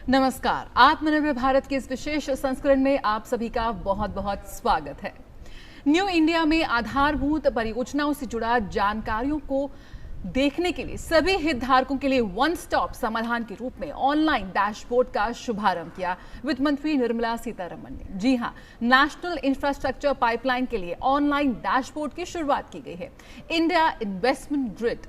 नमस्कार। आत्मनिर्भर भारत के इस विशेष संस्करण में आप सभी का बहुत बहुत स्वागत है। न्यू इंडिया में आधारभूत परियोजनाओं से जुड़ा जानकारियों को देखने के लिए सभी हितधारकों के लिए वन स्टॉप समाधान के रूप में ऑनलाइन डैशबोर्ड का शुभारंभ किया वित्त मंत्री निर्मला सीतारमण ने। जी हां, नेशनल इंफ्रास्ट्रक्चर पाइपलाइन के लिए ऑनलाइन डैशबोर्ड की शुरुआत की गई है। इंडिया इन्वेस्टमेंट ग्रिड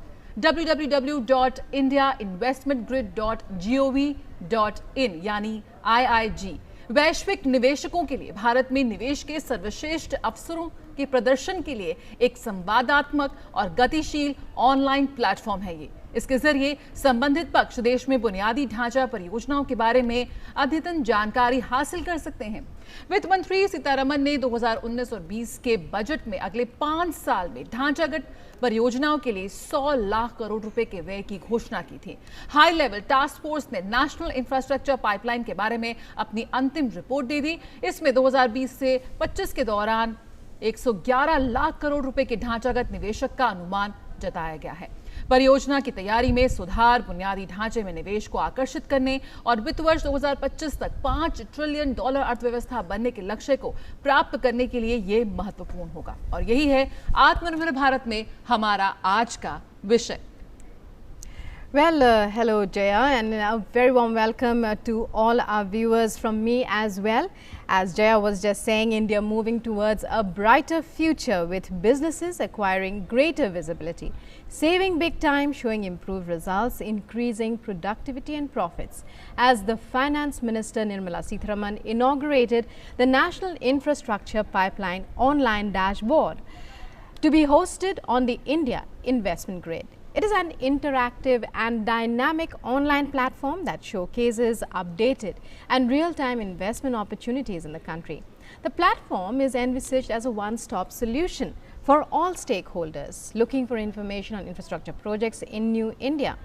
www.indiainvestmentgrid.gov.in यानी IIG वैश्विक निवेशकों के लिए भारत में निवेश के सर्वश्रेष्ठ अवसरों के प्रदर्शन के लिए एक संवादात्मक और गतिशील ऑनलाइन प्लेटफॉर्म है। ये इसके जरिए संबंधित पक्ष देश में बुनियादी ढांचा परियोजनाओं के बारे में अद्यतन जानकारी हासिल कर सकते हैं। वित्त मंत्री सीतारमण ने 2019 और 20 के बजट में अगले 5 साल में ढांचागत परियोजनाओं के लिए 100 लाख करोड़ रुपए के व्यय की घोषणा की थी। हाई लेवल टास्क फोर्स ने नेशनल इंफ्रास्ट्रक्चर पाइपलाइन के बारे में अपनी अंतिम रिपोर्ट दे दी। इसमें 2020 से 25 के दौरान 111 लाख करोड़ रुपए के ढांचागत निवेशक का अनुमान जताया गया है। परियोजना की तैयारी में सुधार, बुनियादी ढांचे में निवेश को आकर्षित करने और वित्त वर्ष 2025 तक $5 ट्रिलियन अर्थव्यवस्था बनने के लक्ष्य को प्राप्त करने के लिए ये महत्वपूर्ण होगा। और यही है आत्मनिर्भर भारत में हमारा आज का विषय। Well, hello Jaya, and a very warm welcome to all our viewers from me as well. As Jaya was just saying, India moving towards a brighter future with businesses acquiring greater visibility, saving big time, showing improved results, increasing productivity and profits. As the Finance Minister Nirmala Sitharaman inaugurated the National Infrastructure Pipeline online dashboard to be hosted on the India Investment Grid. It is an interactive and dynamic online platform that showcases updated and real-time investment opportunities in the country. The platform is envisaged as a one-stop solution for all stakeholders looking for information on infrastructure projects in New India.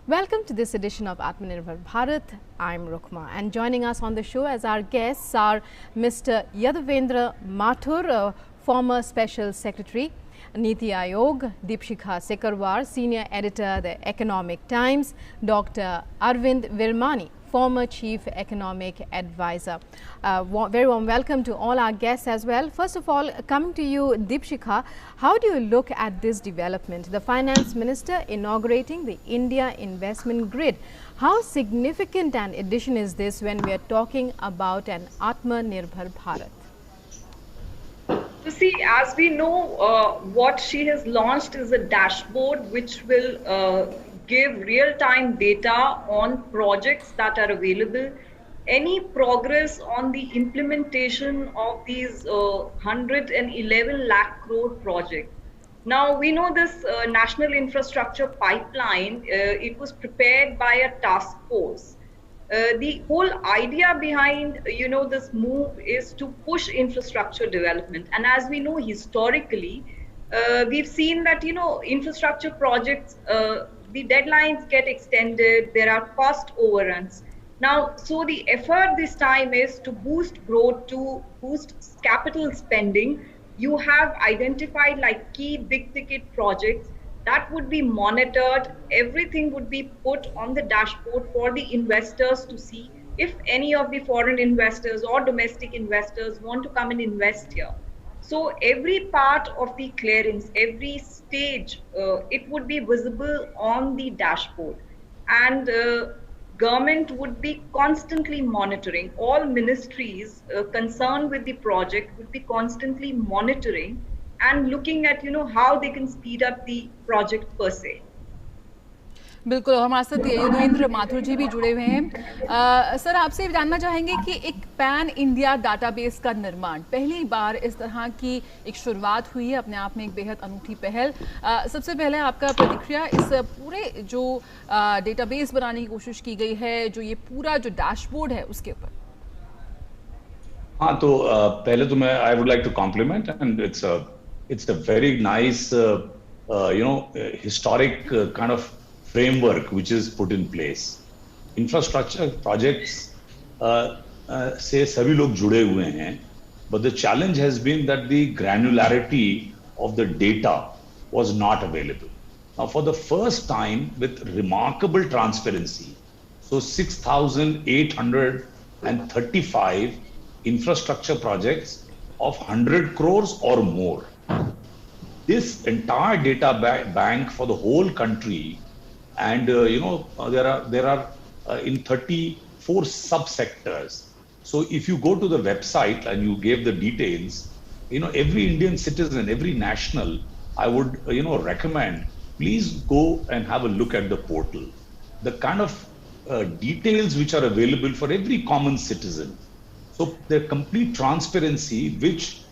Welcome to this edition of Atmanirbhar Bharat. I'm Rukma, and joining us on the show as our guests are Mr. Yadavendra Mathur, former Special Secretary, Niti Aayog, Deepshikha Sekarwar, Senior Editor, The Economic Times, Dr. Arvind Virmani, former Chief Economic Advisor. Very warm welcome to all our guests as well. First of all, coming to you, Deepshikha, how do you look at this development? The Finance Minister inaugurating the India Investment Grid. How significant an addition is this when we are talking about an Atmanirbhar Bharat? You see, as we know, what she has launched is a dashboard which will give real-time data on projects that are available, any progress on the implementation of these 111 lakh crore projects. Now, we know this National Infrastructure Pipeline, it was prepared by a task force. The whole idea behind this move is to push infrastructure development, and as we know historically, we've seen that infrastructure projects, the deadlines get extended, there are cost overruns. Now, so the effort this time is to boost growth, to boost capital spending. You have identified like key big ticket projects that would be monitored. Everything would be put on the dashboard for the investors to see if any of the foreign investors or domestic investors want to come and invest here. So every part of the clearance, every stage, it would be visible on the dashboard, and government would be constantly monitoring. All ministries concerned with the project would be constantly monitoring and looking at how they can speed up the project per se. बिल्कुल, और हमारे साथ यदुवेंद्र माथुर जी भी जुड़े हुए हैं। Sir, आपसे जानना चाहेंगे कि एक पैन इंडिया डाटाबेस का निर्माण, पहली बार इस तरह की एक शुरुआत हुई है, अपने आप में एक बेहद अनूठी पहल। सबसे पहले आपका प्रतिक्रिया इस पूरे जो डेटाबेस बनाने की कोशिश की गई है, जो ये पूरा जो डैशबोर्ड है उसके ऊपर। हाँ, तो पहले तो मैं I would like to compliment, and it's a very nice historic kind of framework which is put in place. Infrastructure projects से सभी लोग जुड़े हुए हैं, but the challenge has been that the granularity of the data was not available. Now, for the first time, with remarkable transparency, So 6,835 infrastructure projects of 100 crores or more. This entire data bank for the whole country, and there are in 34 subsectors. So if you go to the website and you gave the details, every Indian citizen, every national, I would recommend, please go and have a look at the portal. The kind of details which are available for every common citizen. So the complete transparency with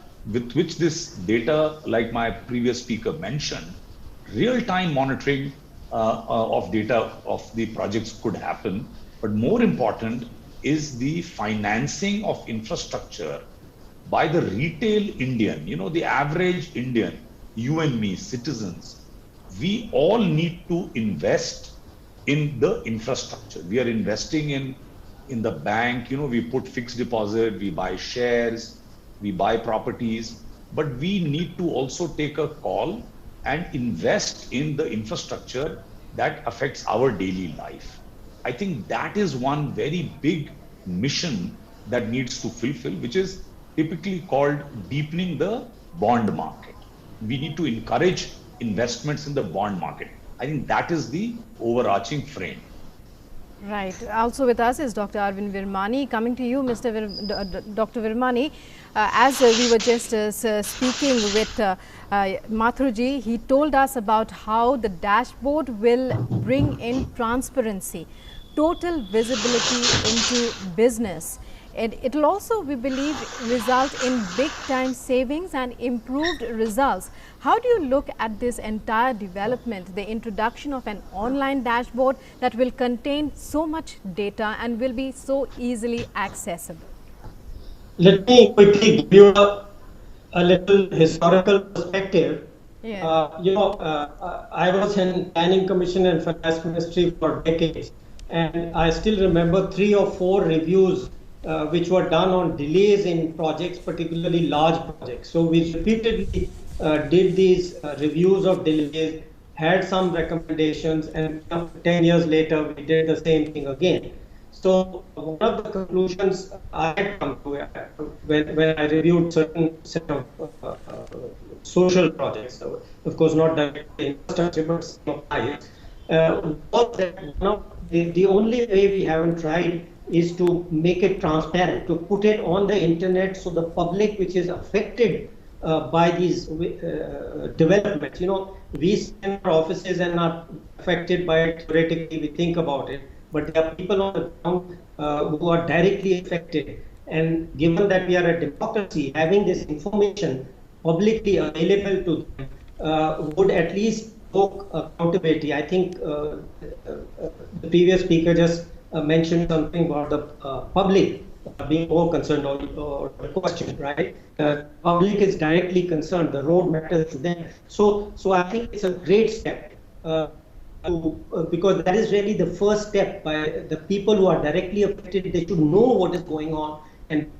which this data, like my previous speaker mentioned, real-time monitoring of data of the projects could happen. But more important is the financing of infrastructure by the retail Indian, the average Indian, you and me, citizens. We all need to invest in the infrastructure. We are investing in the bank, we put fixed deposit, we buy shares, we buy properties, but we need to also take a call and invest in the infrastructure that affects our daily life. I think that is one very big mission that needs to fulfill, which is typically called deepening the bond market. We need to encourage investments in the bond market. I think that is the overarching frame. Right. Also with us is Dr. Arvind Virmani. Coming to you, Dr. Virmani, as we were just speaking with Mathurji, he told us about how the dashboard will bring in transparency, total visibility into business. And it will also, we believe, result in big time savings and improved results. How do you look at this entire development, the introduction of an online dashboard that will contain so much data and will be so easily accessible? Let me quickly give you a little historical perspective. Yeah. I was in Planning Commission and Finance Ministry for decades, and I still remember 3 or 4 reviews which were done on delays in projects, particularly large projects. So we repeatedly did these reviews of delays, had some recommendations, and 10 years later we did the same thing again. So one of the conclusions I had come to when I reviewed certain set of social projects, so of course not directly infrastructure, but some of others, was that the only way we haven't tried is to make it transparent, to put it on the internet so the public which is affected by these developments, we spend our offices and are affected by it theoretically, we think about it, but there are people on the ground who are directly affected. And given that we are a democracy, having this information publicly available to them would at least poke accountability. I think the previous speaker just mentioned something about the public being more concerned or questioned, right? Public is directly concerned. The road matters to them. So I think it's a great step because that is really the first step. By the people who are directly affected, they should know what is going on and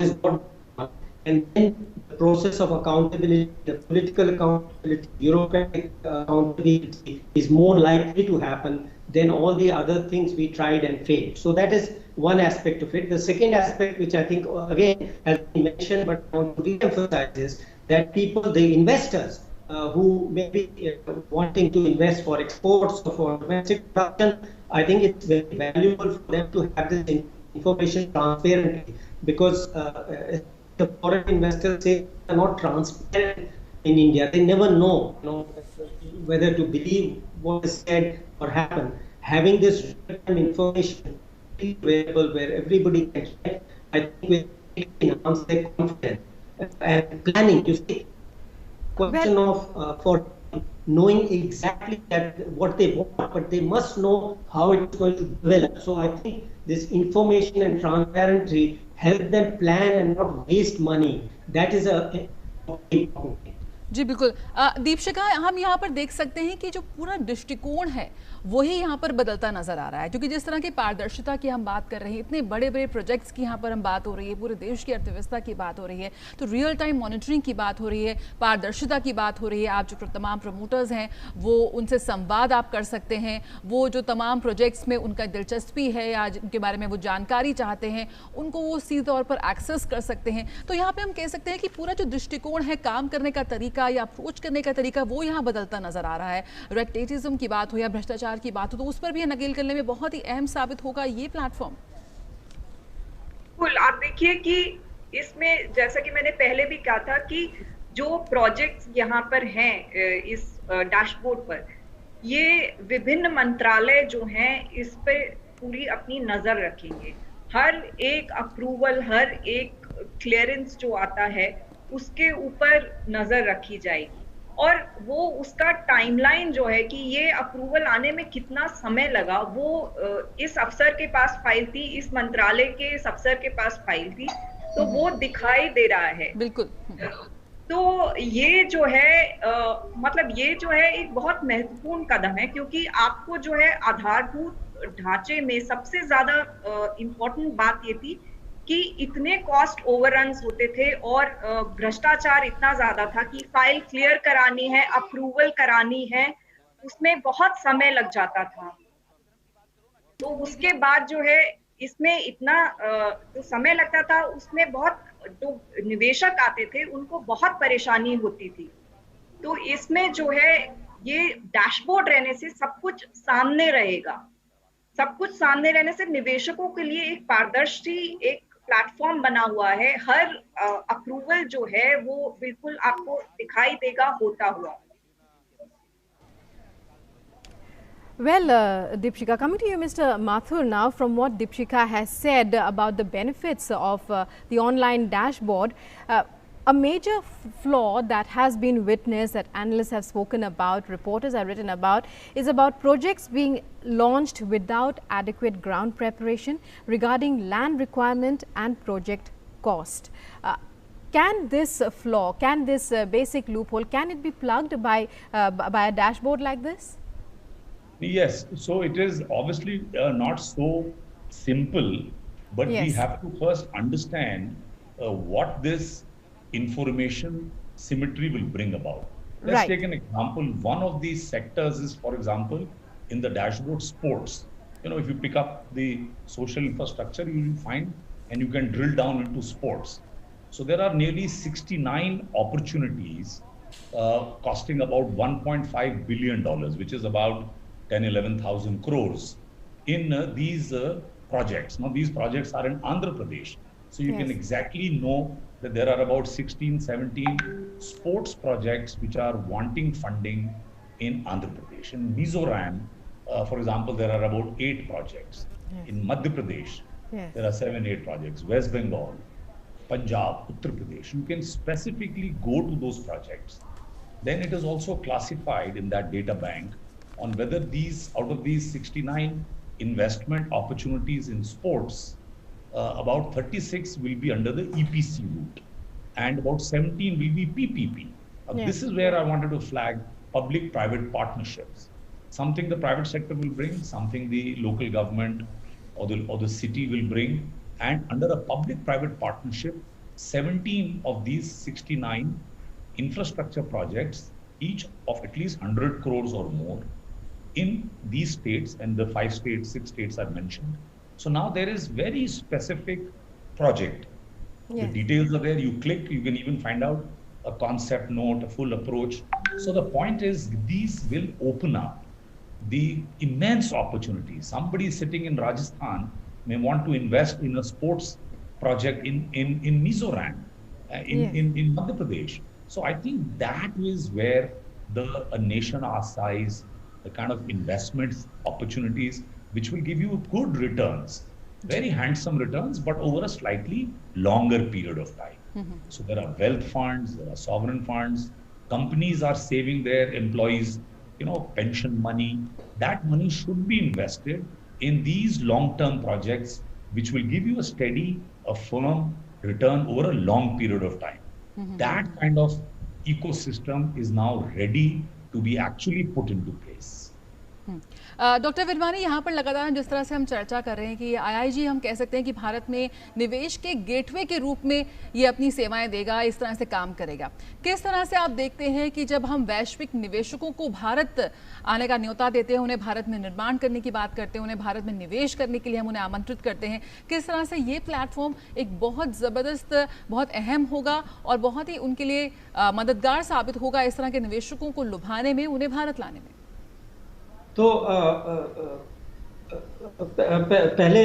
and then the process of accountability, the political accountability, bureaucratic accountability is more likely to happen than all the other things we tried and failed. So that is one aspect of it. The second aspect, which I think again has been mentioned, but I want to re-emphasize, is that people, the investors who may be wanting to invest for exports or for domestic production, I think it's very valuable for them to have this information transparently, because the foreign investors say they are not transparent in India. They never know, whether to believe what is said or happen. Having this information available where everybody can check, I think will enhance their confidence and planning. You see, question of for knowing exactly what they want, but they must know how it's going to develop. So I think this information and transparency help them plan and not waste money. That is a important thing. जी बिल्कुल। दीपशिखा, हम यहाँ पर देख सकते हैं कि जो पूरा दृष्टिकोण है वही यहाँ पर बदलता नजर आ रहा है, क्योंकि जिस तरह की पारदर्शिता की हम बात कर रहे हैं, इतने बड़े बड़े प्रोजेक्ट्स की यहाँ पर हम बात हो रही है, पूरे देश की अर्थव्यवस्था की बात हो रही है, तो रियल टाइम मॉनिटरिंग की बात हो रही है, पारदर्शिता की बात हो रही है। आप जो तमाम प्रमोटर्स हैं वो उनसे संवाद आप कर सकते हैं, वो जो तमाम प्रोजेक्ट्स में उनका दिलचस्पी है या उनके बारे में वो जानकारी चाहते हैं उनको वो सीधे तौर पर एक्सेस कर सकते हैं। तो यहाँ पे हम कह सकते हैं कि पूरा जो दृष्टिकोण है, काम करने का तरीका या अप्रोच करने का तरीका, वो यहाँ बदलता नजर आ रहा है। रेड की बात हो या भ्रष्टाचार की बात हो, तो उस पर भी नकेल करने में बहुत ही अहम साबित होगा ये प्लेटफॉर्म। बिल्कुल, आप देखिए कि इसमें जैसा कि मैंने पहले भी कहा था कि जो प्रोजेक्ट्स यहाँ पर हैं इस डैशबोर्ड पर, ये विभिन्न मंत्रालय जो हैं इस पे पूरी अपनी नजर रखेंगे। हर एक अप्रूवल, हर एक क्लियरेंस जो आता है उसके ऊपर नजर रखी जाएगी, और वो उसका टाइमलाइन जो है कि ये अप्रूवल आने में कितना समय लगा, वो इस अफसर के पास फाइल थी, इस मंत्रालय के इस अफसर के पास फाइल थी, तो वो दिखाई दे रहा है। बिल्कुल। तो ये जो है मतलब ये जो है एक बहुत महत्वपूर्ण कदम है, क्योंकि आपको जो है आधारभूत ढांचे में सबसे ज्यादा इम्पोर्टेंट बात ये थी कि इतने कॉस्ट ओवररन्स होते थे और भ्रष्टाचार इतना ज्यादा था कि फाइल क्लियर करानी है, अप्रूवल करानी है, उसमें बहुत समय लग जाता था। तो उसके बाद जो है इसमें इतना जो समय लगता था, उसमें बहुत जो निवेशक आते थे उनको बहुत परेशानी होती थी। तो इसमें जो है ये डैशबोर्ड रहने से सब कुछ सामने रहेगा। सब कुछ सामने रहने से निवेशकों के लिए एक पारदर्शी एक प्लेटफॉर्म बना हुआ है। हर अप्रूवल जो है वो बिल्कुल आपको दिखाई देगा होता हुआ। Well, Deepshika, coming to you, Mr. Mathur, now from what Deepshika has said about the benefits of the online dashboard, a major flaw that has been witnessed, that analysts have spoken about, reporters have written about, is about projects being launched without adequate ground preparation regarding land requirement and project cost. Can this flaw, can this basic loophole, can it be plugged by a dashboard like this? Yes, so it is obviously not so simple, but we Yes. have to first understand what this information symmetry will bring about. Let's Right. take an example. One of these sectors is, for example, in the dashboard, sports. You know, if you pick up the social infrastructure, you will find and you can drill down into sports. So there are nearly 69 opportunities costing about $1.5 billion, which is about 11,000 crores in these projects. Now, these projects are in Andhra Pradesh. So you can Yes. exactly know that there are about 16, 17 sports projects which are wanting funding in Andhra Pradesh. In Mizoram, for example, there are about 8 projects. Yes. In Madhya Pradesh, Yes. there are 7, 8 projects. West Bengal, Punjab, Uttar Pradesh. You can specifically go to those projects. Then it is also classified in that data bank on whether these, out of these 69 investment opportunities in sports, about 36 will be under the EPC route and about 17 will be PPP. Yes. This is where I wanted to flag public-private partnerships. Something the private sector will bring, something the local government or the city will bring. And under a public-private partnership, 17 of these 69 infrastructure projects, each of at least 100 crores or more, in these states, and the 5 states, 6 states I've mentioned. So now there is very specific project. Yes. The details are there. You click, you can even find out a concept note, a full approach. So the point is, these will open up the immense opportunities. Somebody sitting in Rajasthan may want to invest in a sports project in Mizoram, in Madhya Pradesh. So I think that is where a nation our size, the kind of investments opportunities which will give you good returns, very handsome returns, but over a slightly longer period of time. So there are wealth funds, there are sovereign funds, companies are saving their employees, pension money. That money should be invested in these long-term projects, which will give you a steady, a firm return over a long period of time. That kind of ecosystem is now ready to be actually put into place. Doctor Virwani, यहाँ पर लगातार जिस तरह से हम चर्चा कर रहे हैं कि आईआईजी हम कह सकते हैं कि भारत में निवेश के गेटवे के रूप में ये अपनी सेवाएं देगा, इस तरह से काम करेगा। किस तरह से आप देखते हैं कि जब हम वैश्विक निवेशकों को भारत आने का न्योता देते हैं, उन्हें भारत में निर्माण करने की बात करते हैं, उन्हें भारत में निवेश करने के लिए हम उन्हें आमंत्रित करते हैं, किस तरह से ये प्लेटफॉर्म एक बहुत ज़बरदस्त, बहुत अहम होगा और बहुत ही उनके लिए मददगार साबित होगा इस तरह के निवेशकों को लुभाने में, उन्हें भारत लाने में? तो पहले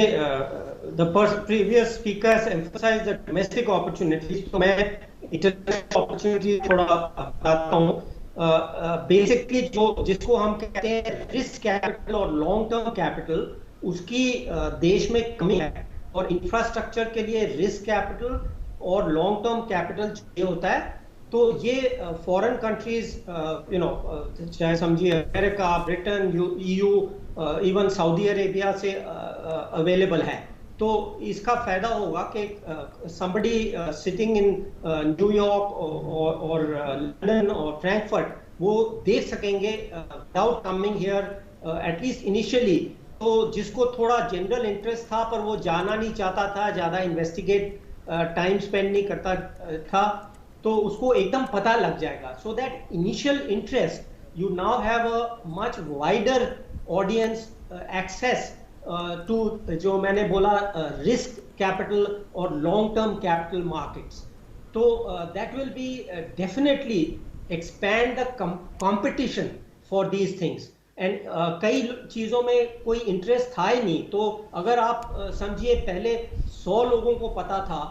the previous speakers emphasized the domestic opportunities, तो मैं international opportunity थोड़ा बताता हूँ। बेसिकली जिसको हम कहते हैं रिस्क कैपिटल और लॉन्ग टर्म कैपिटल, उसकी देश में कमी है, और इंफ्रास्ट्रक्चर के लिए रिस्क कैपिटल और लॉन्ग टर्म कैपिटल चाहिए होता है। तो ये फॉरेन कंट्रीज, चाहे समझिए America, Britain, EU, even Saudi Arabia से अवेलेबल है। तो इसका फायदा होगा कि somebody sitting in न्यूयॉर्क और लंदन और फ्रैंकफर्ट वो देख सकेंगे without coming here at least initially। तो जिसको थोड़ा जनरल इंटरेस्ट था पर वो जाना नहीं चाहता था, ज़्यादा इन्वेस्टिगेट टाइम स्पेंड नहीं करता था, तो उसको एकदम पता लग जाएगा। So that initial interest you now have a much wider audience access to, जो मैंने बोला, रिस्क कैपिटल और लॉन्ग टर्म कैपिटल मार्केट्स। तो that will be definitely expand the competition for these things. And कई चीज़ों में कोई इंटरेस्ट था ही नहीं, तो अगर आप समझिए पहले 100 लोगों को पता था,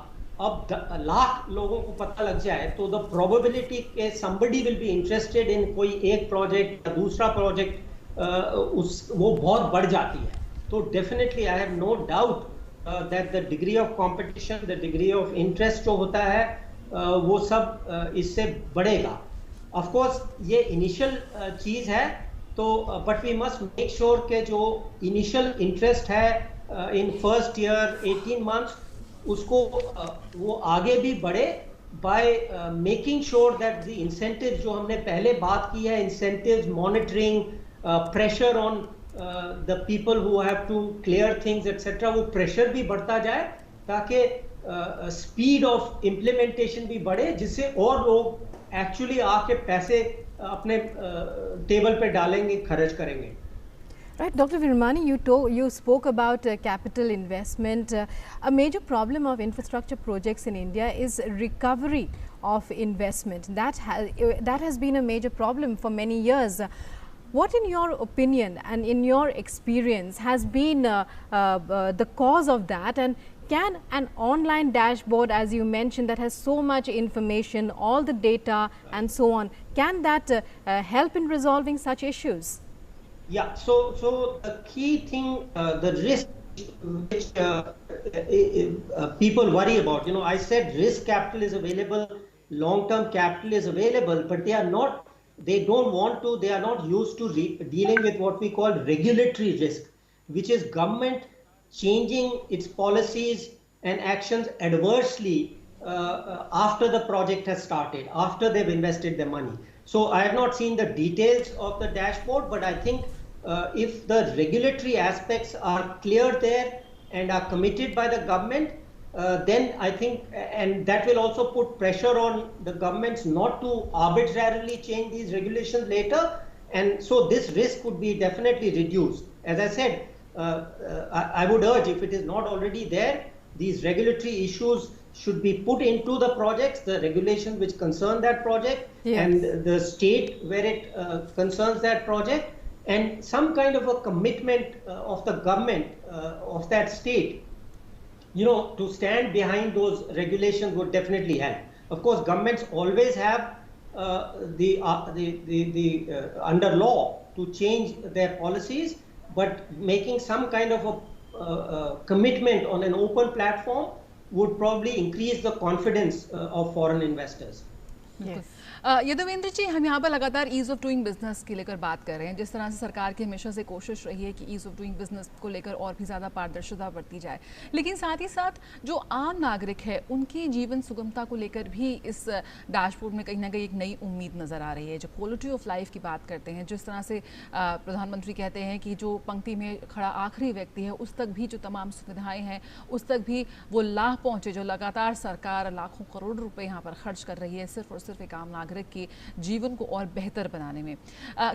अब लाख लोगों को पता लग जाए, तो द प्रोबेबिलिटी के somebody will be interested in कोई एक प्रोजेक्ट या दूसरा प्रोजेक्ट वो बहुत बढ़ जाती है। तो definitely I have no doubt that the degree of competition, the degree of interest जो होता है वो सब इससे बढ़ेगा। ऑफ कोर्स ये इनिशियल चीज़ है, तो but we must make sure के जो इनिशियल इंटरेस्ट है इन फर्स्ट ईयर 18 मंथ्स, उसको वो आगे भी बढ़े by making sure that the incentive जो हमने पहले बात की है, incentives, monitoring, pressure on the people who have to clear things etcetera, वो प्रेशर भी बढ़ता जाए ताकि स्पीड ऑफ इम्प्लीमेंटेशन भी बढ़े, जिससे और लोग एक्चुअली आके पैसे अपने टेबल पे डालेंगे, खर्च करेंगे। Right, Dr. Virmani, you spoke about capital investment. A major problem of infrastructure projects in India is recovery of investment. That has been a major problem for many years. What, in your opinion and in your experience, has been the cause of that? And can an online dashboard, as you mentioned, that has so much information, all the data and so on, can that help in resolving such issues? Yeah, so the key thing, the risk which people worry about, I said risk capital is available, long-term capital is available, but they are not used to dealing with what we call regulatory risk, which is government changing its policies and actions adversely after the project has started, after they've invested their money. So I have not seen the details of the dashboard, but I think if the regulatory aspects are clear there and are committed by the government, then I think, and that will also put pressure on the governments not to arbitrarily change these regulations later, and so this risk would be definitely reduced. As I said, I would urge, if it is not already there, these regulatory issues should be put into the projects, the regulations which concern that project, yes, and the state where it concerns that project, and some kind of a commitment of the government of that state, to stand behind those regulations would definitely help. Of course, governments always have under law to change their policies, but making some kind of a commitment on an open platform would probably increase the confidence of foreign investors. Yes. Yaduvendra जी, हम यहाँ पर लगातार ease of doing business के लेकर बात कर रहे हैं। जिस तरह से सरकार की हमेशा से कोशिश रही है कि ईज़ ऑफ डूइंग बिजनेस को लेकर और भी ज़्यादा पारदर्शिता बढ़ती जाए, लेकिन साथ ही साथ जो आम नागरिक है उनकी जीवन सुगमता को लेकर भी इस डैशबोर्ड में कहीं ना कहीं एक नई उम्मीद नज़र आ रही है। जो क्वालिटी ऑफ लाइफ की बात करते हैं, जिस तरह से प्रधानमंत्री कहते हैं कि जो पंक्ति में खड़ा आखिरी व्यक्ति है उस तक भी जो तमाम सुविधाएँ हैं उस तक भी वो लाभ पहुँचे, जो लगातार सरकार लाखों करोड़ रुपए यहाँ पर खर्च कर रही है सिर्फ और सिर्फ एक आम नागरिक के जीवन को और बेहतर बनाने में।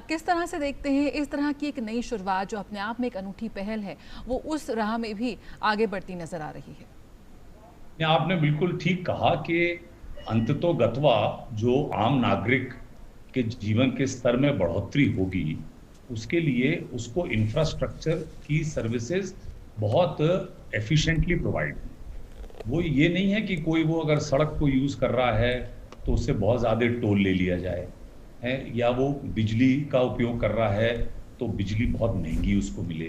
किस तरह से देखते हैं इस तरह की एक नई शुरुआत जो अपने आप में एक अनूठी पहल है, वो उस राह में भी आगे बढ़ती नजर आ रही है? आपने बिल्कुल ठीक कहा कि अंततोगत्वा जो आम नागरिक के जीवन के स्तर में बढ़ोतरी होगी, उसके लिए उसको इंफ्रास्ट्रक्चर की सर्विसेज बहुत एफिशिएंटली प्रोवाइड। वो ये नहीं है कि कोई वो अगर सड़क को यूज कर रहा है तो उससे बहुत ज़्यादा टोल ले लिया जाए है, या वो बिजली का उपयोग कर रहा है तो बिजली बहुत महंगी उसको मिले।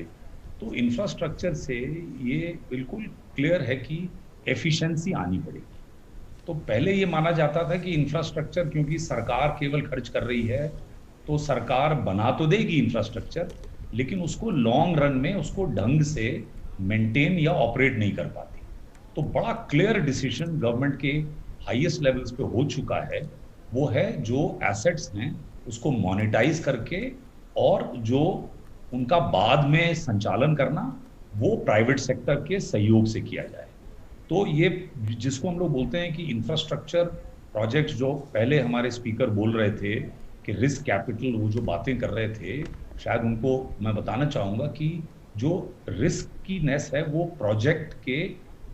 तो इंफ्रास्ट्रक्चर से ये बिल्कुल क्लियर है कि एफिशिएंसी आनी पड़ेगी। तो पहले ये माना जाता था कि इंफ्रास्ट्रक्चर क्योंकि सरकार केवल खर्च कर रही है तो सरकार बना तो देगी इंफ्रास्ट्रक्चर, लेकिन उसको लॉन्ग रन में उसको ढंग से मेंटेन या ऑपरेट नहीं कर पाती। तो बड़ा क्लियर डिसीजन गवर्नमेंट के हाईएस्ट लेवल्स पे हो चुका है, वो है जो एसेट्स हैं उसको मोनेटाइज करके और जो उनका बाद में संचालन करना वो प्राइवेट सेक्टर के सहयोग से किया जाए। तो ये जिसको हम लोग बोलते हैं कि इंफ्रास्ट्रक्चर प्रोजेक्ट, जो पहले हमारे स्पीकर बोल रहे थे कि रिस्क कैपिटल, वो जो बातें कर रहे थे, शायद उनको मैं बताना चाहूँगा कि जो रिस्क की नेस है वो प्रोजेक्ट के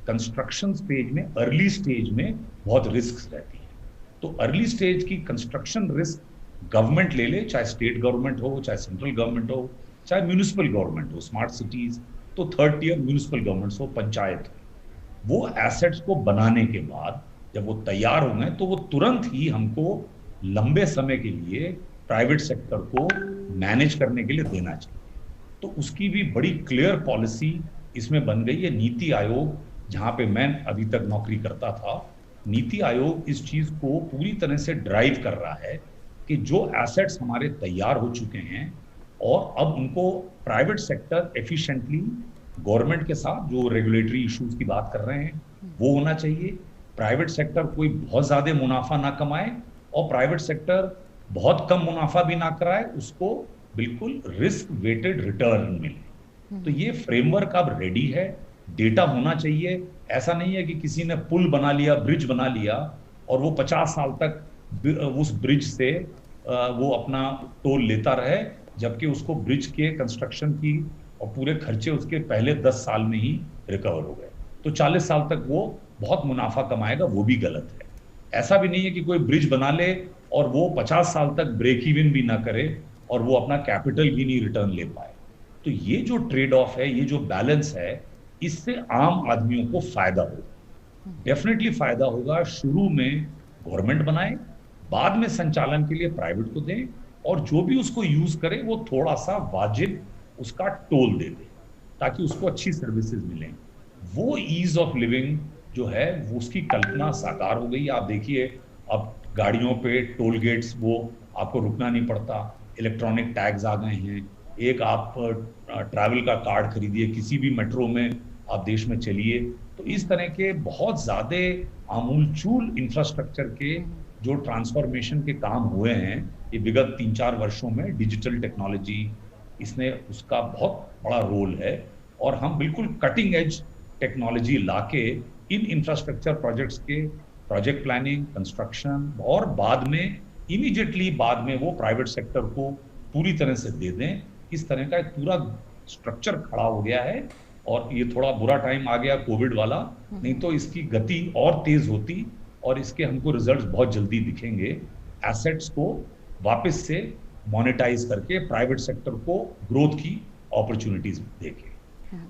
कंस्ट्रक्शन स्टेज में, अर्ली स्टेज में बहुत रिस्क रहती है। तो अर्ली स्टेज की कंस्ट्रक्शन रिस्क गवर्नमेंट ले ले, चाहे स्टेट गवर्नमेंट हो, चाहे सेंट्रल गवर्नमेंट हो, चाहे म्यूनिसिपल गवर्नमेंट हो, स्मार्ट सिटीज तो थर्ड टियर म्यूनिसिपल गवर्नमेंट्स हो, पंचायत हो। वो एसेट्स को बनाने के बाद जब वो तैयार हो गए तो वो तुरंत ही हमको लंबे समय के लिए प्राइवेट सेक्टर को मैनेज करने के लिए देना चाहिए। तो उसकी भी बड़ी क्लियर पॉलिसी इसमें बन गई है। नीति आयोग, जहाँ पे मैं अभी तक नौकरी करता था, नीति आयोग इस चीज को पूरी तरह से ड्राइव कर रहा है कि जो एसेट्स हमारे तैयार हो चुके हैं और अब उनको प्राइवेट सेक्टर एफिशिएंटली गवर्नमेंट के साथ, जो रेगुलेटरी इश्यूज की बात कर रहे हैं वो होना चाहिए। प्राइवेट सेक्टर कोई बहुत ज्यादा मुनाफा ना कमाए और प्राइवेट सेक्टर बहुत कम मुनाफा भी ना कराए, उसको बिल्कुल रिस्क वेटेड रिटर्न मिले। तो ये फ्रेमवर्क अब रेडी है, डेटा होना चाहिए। ऐसा नहीं है कि किसी ने पुल बना लिया, ब्रिज बना लिया और वो 50 साल तक उस ब्रिज से वो अपना टोल लेता रहे, जबकि उसको ब्रिज के कंस्ट्रक्शन की और पूरे खर्चे उसके पहले 10 साल में ही रिकवर हो गए, तो 40 साल तक वो बहुत मुनाफा कमाएगा, वो भी गलत है। ऐसा भी नहीं है कि कोई ब्रिज बना ले और वो 50 साल तक ब्रेक इवन भी ना करे और वो अपना कैपिटल भी नहीं रिटर्न ले पाए। तो ये जो ट्रेड ऑफ है, ये जो बैलेंस है, इससे आम आदमियों को फायदा होगा, डेफिनेटली फायदा होगा। शुरू में गवर्नमेंट बनाए, बाद में संचालन के लिए प्राइवेट को दें और जो भी उसको यूज करे वो थोड़ा सा वाजिब उसका टोल दे दे ताकि उसको अच्छी सर्विसेज मिलें। वो ईज ऑफ लिविंग जो है वो उसकी कल्पना साकार हो गई। आप देखिए अब गाड़ियों पे टोल गेट्स, वो आपको रुकना नहीं पड़ता, इलेक्ट्रॉनिक टैग्स आ गए हैं। एक आप ट्रैवल का कार्ड खरीदिए, किसी भी मेट्रो में आप देश में चलिए, तो इस तरह के बहुत ज्यादा आमूलचूल इंफ्रास्ट्रक्चर के जो ट्रांसफॉर्मेशन के काम हुए हैं ये विगत 3-4 वर्षों में, डिजिटल टेक्नोलॉजी इसने उसका बहुत बड़ा रोल है और हम बिल्कुल कटिंग एज टेक्नोलॉजी लाके इन इंफ्रास्ट्रक्चर प्रोजेक्ट्स के प्रोजेक्ट प्लानिंग, कंस्ट्रक्शन और बाद में इमीडिएटली बाद में वो प्राइवेट सेक्टर को पूरी तरह से दे दें। इस तरह का एक पूरा स्ट्रक्चर खड़ा हो गया है और ये थोड़ा बुरा टाइम आ गया कोविड वाला, नहीं तो इसकी गति और तेज होती और इसके हमको रिजल्ट्स बहुत जल्दी दिखेंगे। एसेट्स को वापस से मोनेटाइज करके प्राइवेट सेक्टर को ग्रोथ की अपॉर्चुनिटीज देके।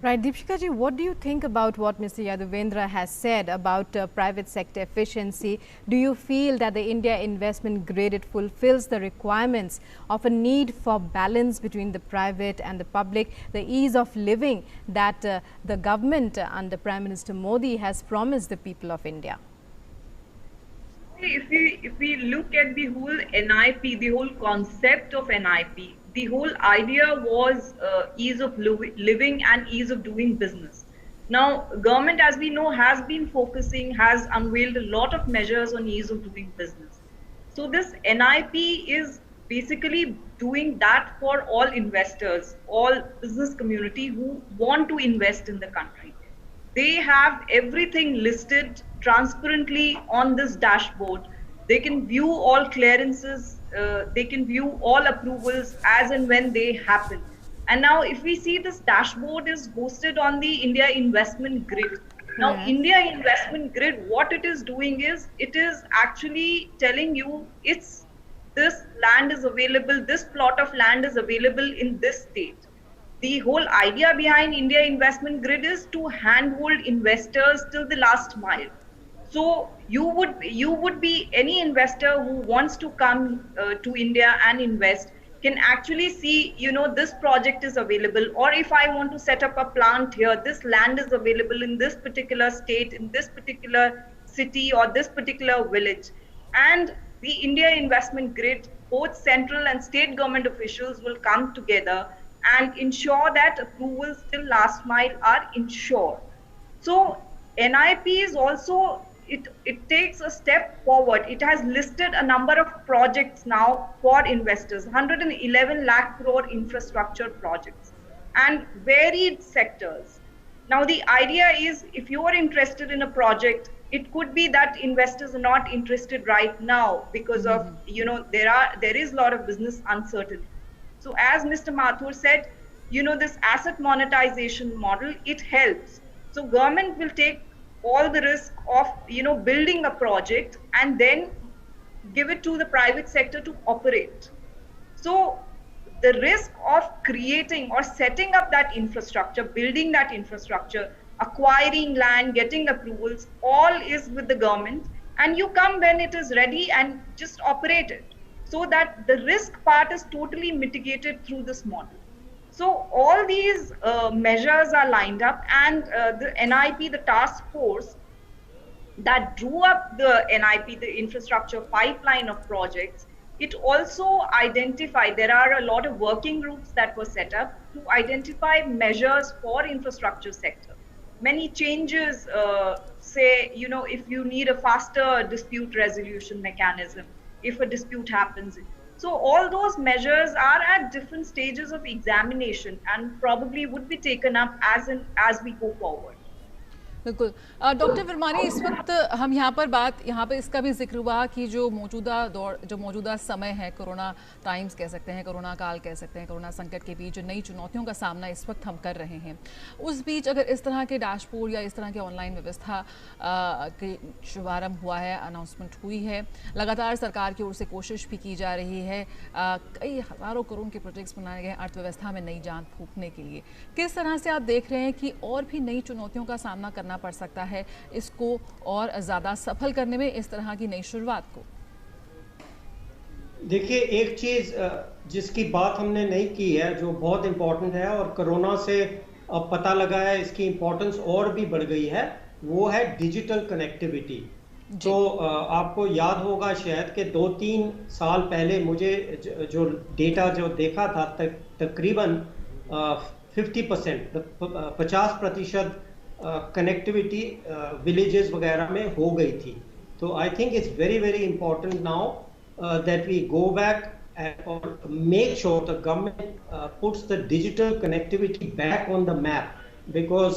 Right, Deepshika ji, what do you think about what Mr. Yaduvendra has said about private sector efficiency? Do you feel that the India investment grid, it fulfills the requirements of a need for balance between the private and the public, the ease of living that the government under Prime Minister Modi has promised the people of India? If we look at the whole NIP, the whole concept of NIP, the whole idea was ease of living and ease of doing business. Now, government, as we know, has been focusing, has unveiled a lot of measures on ease of doing business. So this NIP is basically doing that for all investors, all business community who want to invest in the country. They have everything listed transparently on this dashboard. They can view all clearances, they can view all approvals as and when they happen. And now if we see, this dashboard is hosted on the India Investment Grid. Now, India Investment Grid, what it is doing is, it is actually telling you this land is available, this plot of land is available in this state. The whole idea behind India Investment Grid is to handhold investors till the last mile. So you would be any investor who wants to come to India and invest can actually see, this project is available, or if I want to set up a plant here, this land is available in this particular state, in this particular city, or this particular village. And the India Investment Grid, both central and state government officials will come together and ensure that approvals till last mile are ensured. So NIP is also, it takes a step forward. It has listed a number of projects now for investors, 111 lakh crore infrastructure projects and varied sectors. Now the idea is, if you are interested in a project, it could be that investors are not interested right now because of, there is a lot of business uncertainty. So as Mr. Mathur said, this asset monetization model, it helps. So government will take all the risk of, building a project and then give it to the private sector to operate. So the risk of creating or setting up that infrastructure, building that infrastructure, acquiring land, getting approvals, all is with the government, and you come when it is ready and just operate it. So that the risk part is totally mitigated through this model. So all these measures are lined up, and the NIP, the task force that drew up the NIP, the infrastructure pipeline of projects, it also identified, there are a lot of working groups that were set up to identify measures for infrastructure sector. Many changes, say, if you need a faster dispute resolution mechanism, if a dispute happens. So all those measures are at different stages of examination and probably would be taken up as we go forward. बिल्कुल doctor वर्मानी, इस वक्त हम यहाँ पर इसका भी जिक्र हुआ कि जो मौजूदा समय है, कोरोना टाइम्स कह सकते हैं, कोरोना काल कह सकते हैं, कोरोना संकट के बीच जो नई चुनौतियों का सामना इस वक्त हम कर रहे हैं, उस बीच अगर इस तरह के डैशबोर्ड या इस तरह के ऑनलाइन व्यवस्था के शुभारंभ हुआ है, अनाउंसमेंट हुई है, लगातार सरकार की ओर से कोशिश भी की जा रही है, कई हज़ारों करोड़ के प्रोजेक्ट्स बनाए गए अर्थव्यवस्था में नई जान फूंकने के लिए, किस तरह से आप देख रहे हैं कि और भी नई चुनौतियों का सामना करना पड़ सकता है इसको और ज्यादा सफल करने में, इस तरह की नई शुरुआत को? देखिए, एक चीज जिसकी बात हमने नहीं की है, जो बहुत इंपॉर्टेंट है और कोरोना से अब पता लगा है इसकी इंपॉर्टेंस और भी बढ़ गई है, वो है डिजिटल कनेक्टिविटी। तो आपको याद होगा शायद कि 2-3 साल पहले मुझे जो डेटा जो देखा था, तकरीबन 50% कनेक्टिविटी विलेजेस वगैरह में हो गई थी। तो I think it's very very important now that we go back और make sure the government puts the digital connectivity back on the map, because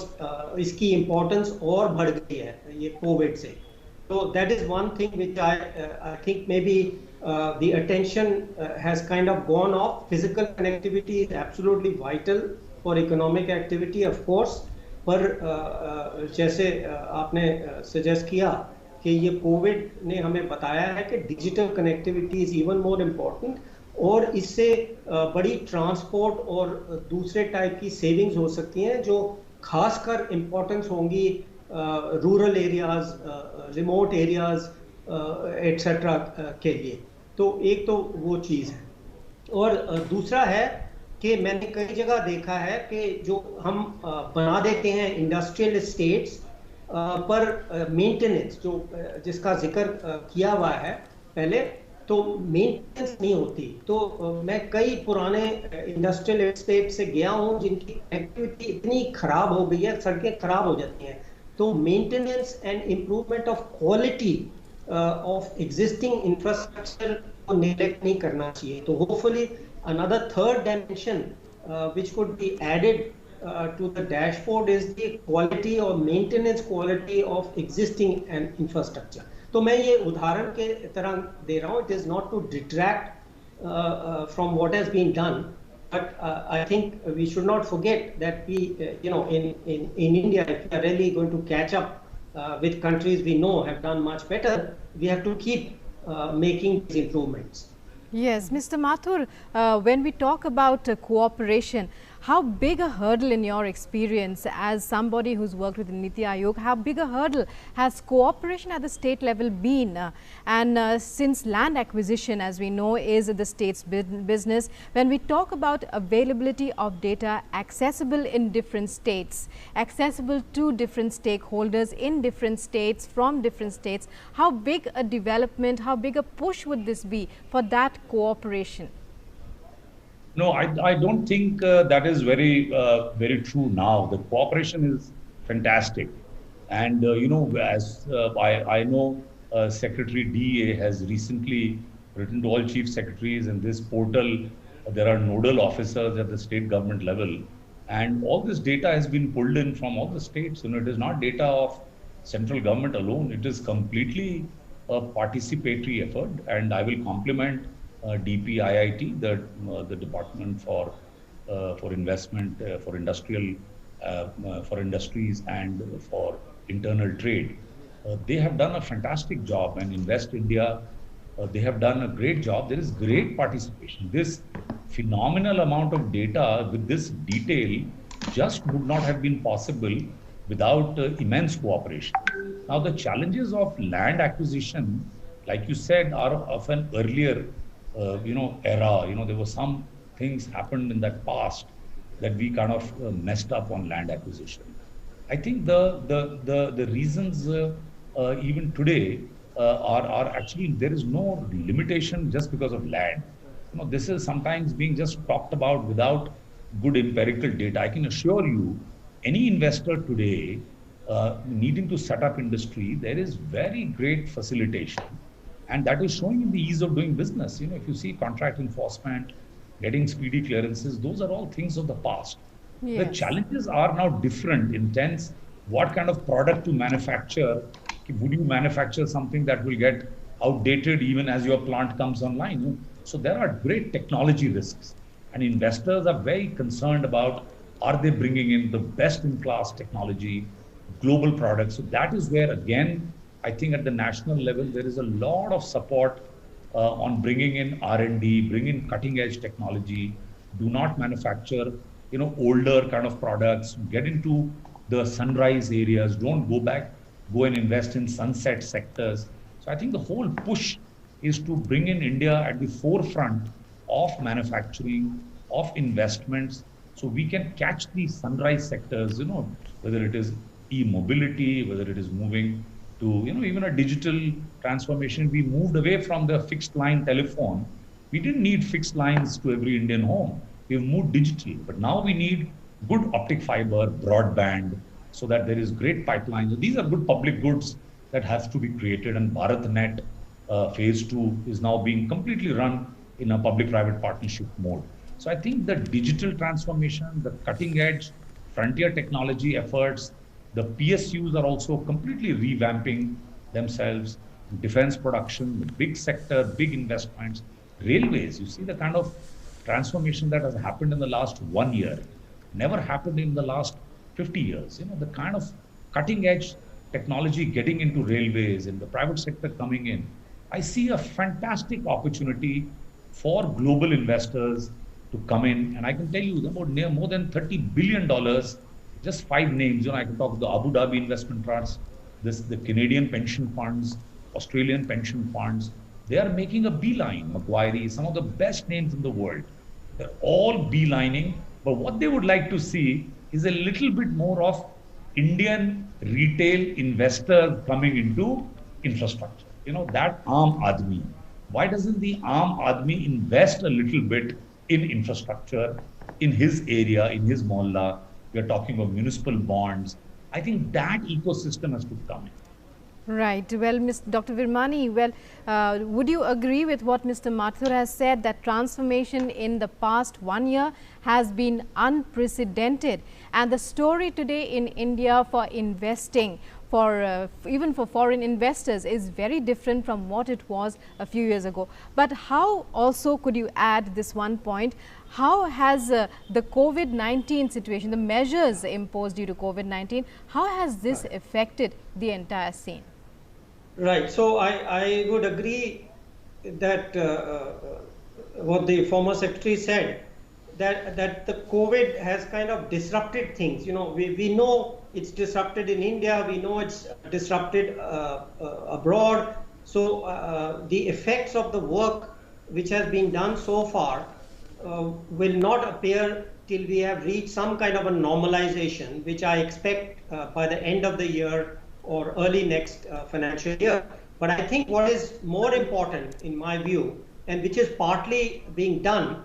इसकी इम्पोर्टेंस और बढ़ गई है ये कोविड से। तो that is one thing which I think may be the attention has kind of gone off. Physical connectivity is absolutely vital for economic activity, of course, पर जैसे आपने सजेस्ट किया कि ये कोविड ने हमें बताया है कि digital connectivity is even more important, और इससे बड़ी ट्रांसपोर्ट और दूसरे टाइप की सेविंग्स हो सकती हैं जो खासकर इम्पोर्टेंस होंगी rural areas, remote areas etcetera के लिए। तो एक तो वो चीज़ है, और दूसरा है कि मैंने कई जगह देखा है कि जो हम बना देते हैं इंडस्ट्रियल एस्टेट्स, पर मेंटेनेंस जो जिसका जिक्र किया हुआ है पहले, तो मेंटेनेंस नहीं होती। तो मैं कई पुराने इंडस्ट्रियल एस्टेट से गया हूँ जिनकी एक्टिविटी इतनी खराब हो गई है, सड़कें खराब हो जाती हैं। तो maintenance and improvement of quality of existing infrastructure को नेग्लेक्ट नहीं करना चाहिए। तो hopefully another third dimension which could be added to the dashboard is the quality or maintenance quality of existing and infrastructure. तो मैं ये उदाहरण के तरह दे रहा हूँ. It is not to detract from what has been done, but I think we should not forget that we, in India, if we are really going to catch up with countries we know have done much better, we have to keep making these improvements. Yes, Mr. Mathur, when we talk about cooperation, how big a hurdle in your experience as somebody who's worked with Niti Aayog, how big a hurdle has cooperation at the state level been? And since land acquisition, as we know, is the state's business, when we talk about availability of data accessible in different states, accessible to different stakeholders in different states, from different states, how big a development, how big a push would this be for that cooperation? No, I don't think that is very true now. The cooperation is fantastic. And, as I know, Secretary DA has recently written to all chief secretaries in this portal. There are nodal officers at the state government level. And all this data has been pulled in from all the states. It is not data of central government alone. It is completely a participatory effort. And I will compliment DPIIT, the Department for Investment, for Industrial, for Industries and for Internal Trade. They have done a fantastic job, and Invest India, they have done a great job. There is great participation. This phenomenal amount of data with this detail just would not have been possible without immense cooperation. Now, the challenges of land acquisition, like you said, are of an earlier era. There were some things happened in that past that we kind of messed up on land acquisition. I think the reasons even today are actually, there is no limitation just because of land. This is sometimes being just talked about without good empirical data. I can assure you, any investor today needing to set up industry, there is very great facilitation. And that is showing in the ease of doing business. If you see contract enforcement, getting speedy clearances, those are all things of the past. Yes. The challenges are now different in sense, what kind of product to manufacture? Would you manufacture something that will get outdated even as your plant comes online? So there are great technology risks. And investors are very concerned about, are they bringing in the best in class technology, global products? So that is where, again, I think at the national level, there is a lot of support on bringing in R&D, bring in cutting edge technology, do not manufacture, older kind of products, get into the sunrise areas, don't go and invest in sunset sectors. So I think the whole push is to bring in India at the forefront of manufacturing, of investments, so we can catch these sunrise sectors, whether it is e-mobility, whether it is moving to, even a digital transformation. We moved away from the fixed line telephone. We didn't need fixed lines to every Indian home. We've moved digital, but now we need good optic fiber, broadband, so that there is great pipelines. These are good public goods that have to be created, and BharatNet phase 2 is now being completely run in a public-private partnership mode. So I think the digital transformation, the cutting edge frontier technology efforts, the PSUs are also completely revamping themselves. Defense production, the big sector, big investments, railways. You see the kind of transformation that has happened in the last 1 year, never happened in the last 50 years. The kind of cutting edge technology getting into railways and the private sector coming in. I see a fantastic opportunity for global investors to come in. And I can tell you about more than $30 billion. Just 5 names, I can talk of the Abu Dhabi Investment Trust, the Canadian pension funds, Australian pension funds. They are making a beeline. Macquarie, some of the best names in the world. They're all beelining. But what they would like to see is a little bit more of Indian retail investors coming into infrastructure. That Aam Aadmi. Why doesn't the Aam Aadmi invest a little bit in infrastructure in his area, in his mohalla? We are talking of municipal bonds. I think that ecosystem has to come in. Right. Well, Dr. Virmani, would you agree with what Mr. Mathur has said, that transformation in the past 1 year has been unprecedented, and the story today in India for investing, even for foreign investors, is very different from what it was a few years ago. But how, also could you add this one point, how has the COVID-19 situation, the measures imposed due to COVID-19, how has this affected the entire scene? Right. So I would agree that what the former secretary said, that the COVID has kind of disrupted things. We know it's disrupted in India, we know it's disrupted abroad. So the effects of the work which has been done so far will not appear till we have reached some kind of a normalization, which I expect by the end of the year or early next financial year. But I think what is more important in my view, and which is partly being done,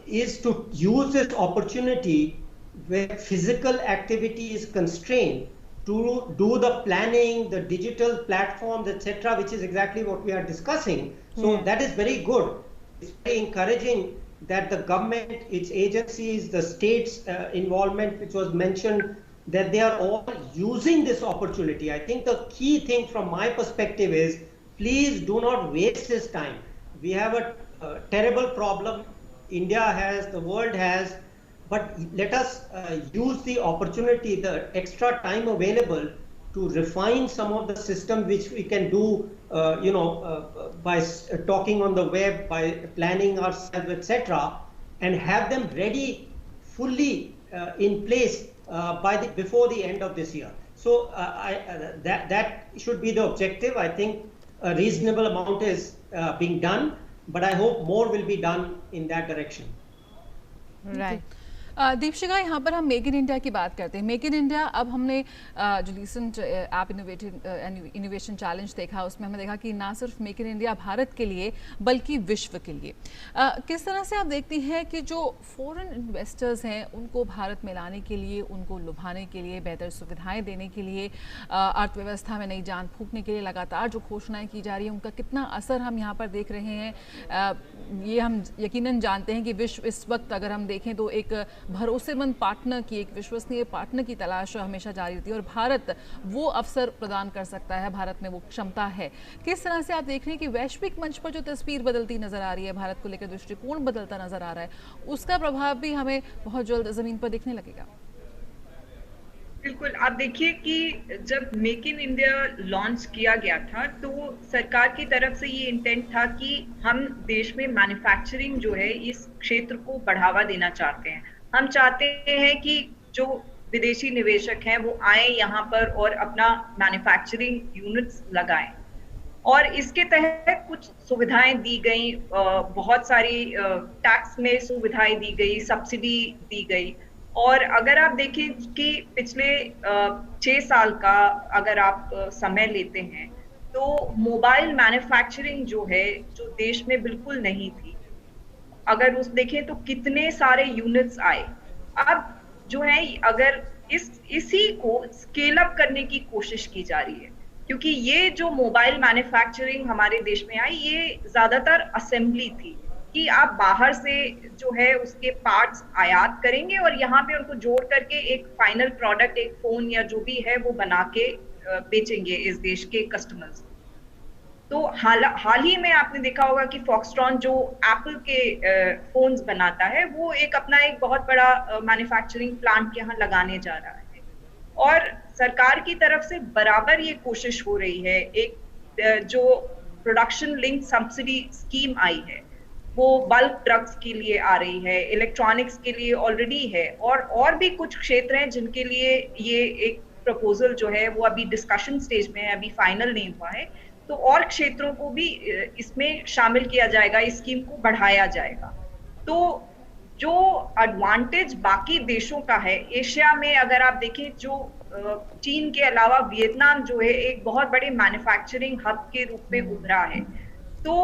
is to use this opportunity where physical activity is constrained to do the planning, the digital platforms, etc., which is exactly what we are discussing. So that is very good. It's very encouraging that the government, its agencies, the states' involvement, which was mentioned, that they are all using this opportunity. I think the key thing from my perspective is, please do not waste this time. We have a terrible problem. India has, the world has, but let us use the opportunity, the extra time available, to refine some of the systems which we can do, by talking on the web, by planning ourselves, etc., and have them ready, fully in place before the end of this year. So that should be the objective. I think a reasonable amount is being done, but I hope more will be done in that direction. Right. Deepshikha, यहाँ पर हम make in India की बात करते हैं. Make in India, अब हमने जो रिसेंट ऐप इनोवेशन चैलेंज देखा, उसमें हमने देखा कि ना सिर्फ मेक इन इंडिया भारत के लिए बल्कि विश्व के लिए. किस तरह से आप देखती हैं कि जो फॉरेन इन्वेस्टर्स हैं उनको भारत में लाने के लिए, उनको लुभाने के लिए, बेहतर सुविधाएं देने के लिए, अर्थव्यवस्था में नई जान फूंकने के लिए लगातार जो घोषणाएं की जा रही हैं, उनका कितना असर हम यहाँ पर देख रहे हैं? ये हम यकीनन जानते हैं कि विश्व इस वक्त, अगर हम देखें तो, एक भरोसेमंद पार्टनर की, एक विश्वसनीय पार्टनर की तलाश हमेशा जारी रहती है, और भारत वो अवसर प्रदान कर सकता है, भारत में वो क्षमता है. किस तरह से आप देख रहे हैं कि वैश्विक मंच पर जो तस्वीर बदलती नजर आ रही है, भारत को लेकर दृष्टिकोण बदलता नजर आ रहा है, उसका प्रभाव भी हमें बहुत जल्द जमीन पर दिखने लगेगा? बिल्कुल. आप देखिए कि जब मेक इन इंडिया लॉन्च किया गया था, तो सरकार की तरफ से ये इंटेंट था कि हम देश में मैन्युफैक्चरिंग जो है, इस क्षेत्र को बढ़ावा देना चाहते हैं. हम चाहते हैं कि जो विदेशी निवेशक हैं वो आए यहाँ पर और अपना मैन्युफैक्चरिंग यूनिट्स लगाएं, और इसके तहत कुछ सुविधाएं दी गई, बहुत सारी टैक्स में सुविधाएं दी गई, सब्सिडी दी गई. और अगर आप देखें कि पिछले 6 साल का अगर आप समय लेते हैं, तो मोबाइल मैन्युफैक्चरिंग जो है, जो देश में बिल्कुल नहीं थी, अगर उस देखें तो कितने सारे यूनिट्स आए. अब जो है, अगर इसी को स्केल अप करने की कोशिश की जा रही है, क्योंकि ये जो मोबाइल मैन्युफैक्चरिंग हमारे देश में आई, ये ज्यादातर असेंबली थी कि आप बाहर से जो है उसके पार्ट्स आयात करेंगे और यहाँ पे उनको जोड़ करके एक फाइनल प्रोडक्ट, एक फोन या जो भी है वो बना के बेचेंगे इस देश के कस्टमर्स. तो हाल ही में आपने देखा होगा कि फॉक्सट्रॉन जो एप्पल के फोन्स बनाता है, वो अपना एक बहुत बड़ा मैन्युफैक्चरिंग प्लांट यहाँ लगाने जा रहा है. और सरकार की तरफ से बराबर ये कोशिश हो रही है. एक जो प्रोडक्शन लिंक सब्सिडी स्कीम आई है, वो बल्क ड्रग्स के लिए आ रही है, इलेक्ट्रॉनिक्स के लिए ऑलरेडी है, और भी कुछ क्षेत्र हैं जिनके लिए ये एक प्रपोजल जो है वो अभी डिस्कशन स्टेज में है, अभी फाइनल नहीं हुआ है. तो और क्षेत्रों को भी इसमें शामिल किया जाएगा, इस स्कीम को बढ़ाया जाएगा. तो जो एडवांटेज बाकी देशों का है, एशिया में अगर आप देखें, जो चीन के अलावा वियतनाम जो है एक बहुत बड़े मैन्युफैक्चरिंग हब के रूप में उभरा है। तो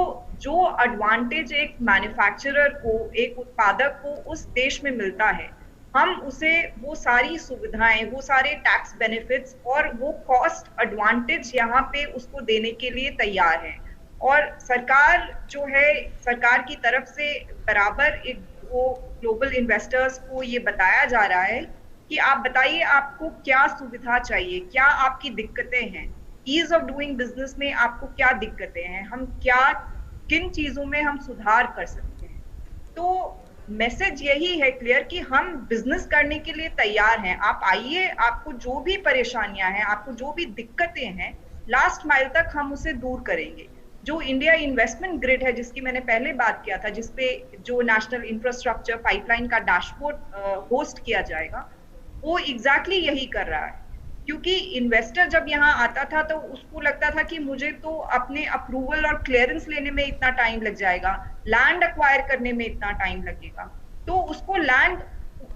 जो एडवांटेज एक मैन्युफैक्चरर को, एक उत्पादक को उस देश में मिलता है, हम उसे वो सारी सुविधाएं, वो सारे टैक्स बेनिफिट्स और वो कॉस्ट एडवांटेज यहाँ पे उसको देने के लिए तैयार है। और सरकार जो है, सरकार की तरफ से बराबर एक वो ग्लोबल इन्वेस्टर्स को ये बताया जा रहा है कि आप बताइए आपको क्या सुविधा चाहिए, क्या आपकी दिक्कतें हैं, ईज ऑफ डूइंग बिजनेस में आपको क्या दिक्कतें हैं, हम क्या, किन चीजों में हम सुधार कर सकते हैं। तो मैसेज यही है क्लियर कि हम बिजनेस करने के लिए तैयार हैं, आप आइए, आपको जो भी परेशानियां हैं, आपको जो भी दिक्कतें हैं, लास्ट माइल तक हम उसे दूर करेंगे। जो इंडिया इन्वेस्टमेंट ग्रिड है, जिसकी मैंने पहले बात किया था, जिसपे जो नेशनल इंफ्रास्ट्रक्चर पाइपलाइन का डैशबोर्ड होस्ट किया जाएगा, वो एग्जैक्टली यही कर रहा है। क्योंकि इन्वेस्टर जब यहाँ आता था तो उसको लगता था कि मुझे तो अपने अप्रूवल और क्लियरेंस लेने में इतना टाइम लग जाएगा, लैंड एक्वायर करने में इतना टाइम लगेगा। तो उसको लैंड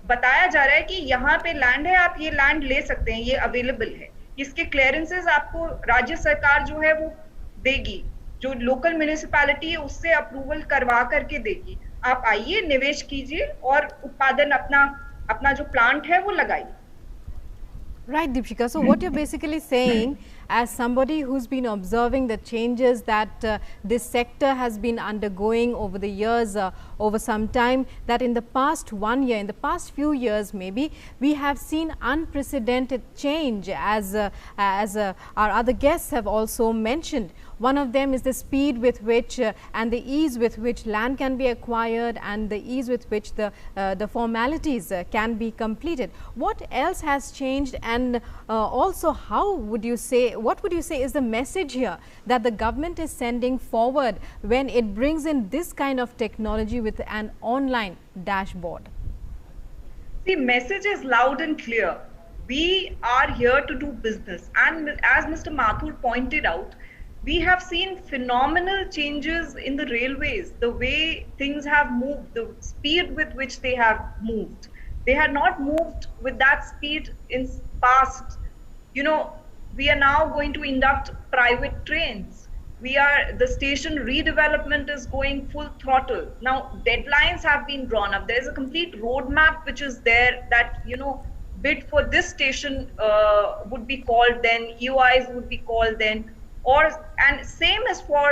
बताया जा रहा है कि यहाँ पे लैंड है, आप ये लैंड ले सकते हैं, ये अवेलेबल है, इसके क्लियरेंसेस आपको राज्य सरकार जो है वो देगी, जो लोकल म्युनिसिपैलिटी है उससे अप्रूवल करवा करके देगी। आप आइए, निवेश कीजिए और उत्पादन अपना जो प्लांट है वो लगाइए। Right, Deepshika. So what you're basically saying, as somebody who's been observing the changes that this sector has been undergoing over the years, over some time, that in the past 1 year, in the past few years maybe, we have seen unprecedented change, as our other guests have also mentioned. One of them is the speed with which and the ease with which land can be acquired, and the ease with which the formalities can be completed. What else has changed, and also how would you say, what would you say is the message here that the government is sending forward when it brings in this kind of technology with an online dashboard? The message is loud and clear. We are here to do business, and as Mr. Mathur pointed out, we have seen phenomenal changes in the railways, the way things have moved, the speed with which they have moved. They had not moved with that speed in past. You know, we are now going to induct private trains. The station redevelopment is going full throttle. Now, deadlines have been drawn up. There is a complete roadmap which is there that, you know, bid for this station would be called then, EOIs would be called then, and same as for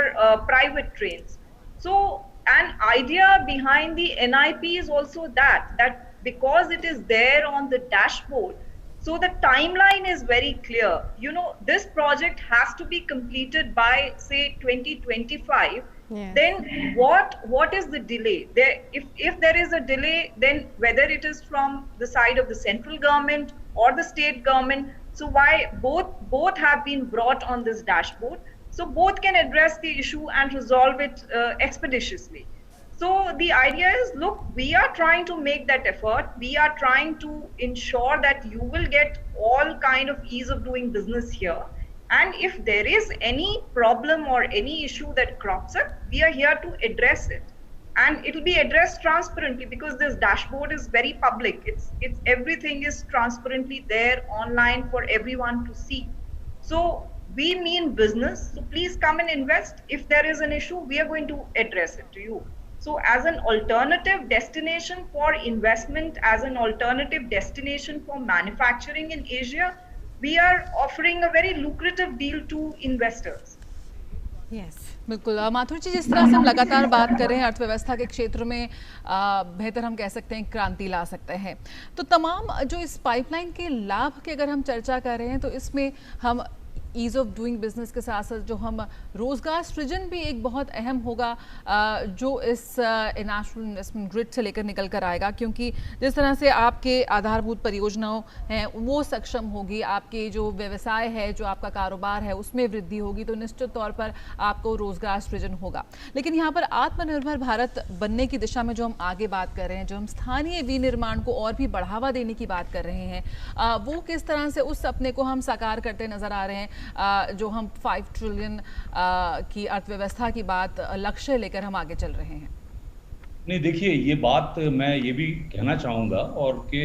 private trains. So an idea behind the NIP is also that because it is there on the dashboard, so the timeline is very clear. You know, this project has to be completed by say 2025. Yes. Then what is the delay? If there is a delay, then whether it is from the side of the central government or the state government, so why both have been brought on this dashboard, so both can address the issue and resolve it expeditiously. So the idea is, look, we are trying to make that effort. We are trying to ensure that you will get all kind of ease of doing business here. And if there is any problem or any issue that crops up, we are here to address it. And it will be addressed transparently because this dashboard is very public. It's everything is transparently there online for everyone to see. So we mean business. So please come and invest. If there is an issue, we are going to address it to you. So as an alternative destination for investment, as an alternative destination for manufacturing in Asia, we are offering a very lucrative deal to investors. Yes. बिल्कुल माथुर जी, जिस तरह से हम लगातार बात कर रहे हैं अर्थव्यवस्था के क्षेत्र में बेहतर हम कह सकते हैं क्रांति ला सकते हैं, तो तमाम जो इस पाइपलाइन के लाभ की अगर हम चर्चा कर रहे हैं तो इसमें हम ईज़ ऑफ डूइंग बिजनेस के साथ साथ जो हम रोज़गार सृजन भी एक बहुत अहम होगा जो इस नेशनल इन्वेस्टमेंट ग्रिड से लेकर निकल कर आएगा, क्योंकि जिस तरह से आपके आधारभूत परियोजनाओं हैं वो सक्षम होगी, आपके जो व्यवसाय है, जो आपका कारोबार है उसमें वृद्धि होगी, तो निश्चित तौर पर आपको रोज़गार सृजन होगा। लेकिन यहाँ पर आत्मनिर्भर भारत बनने की दिशा में जो हम आगे बात कर रहे हैं, जो हम स्थानीय विनिर्माण को और भी बढ़ावा देने की बात कर रहे हैं, वो किस तरह से उस सपने को हम साकार करते नजर आ रहे हैं जो हम 5 ट्रिलियन की अर्थव्यवस्था की बात लक्ष्य लेकर हम आगे चल रहे हैं? नहीं, देखिए ये बात मैं ये भी कहना चाहूँगा और कि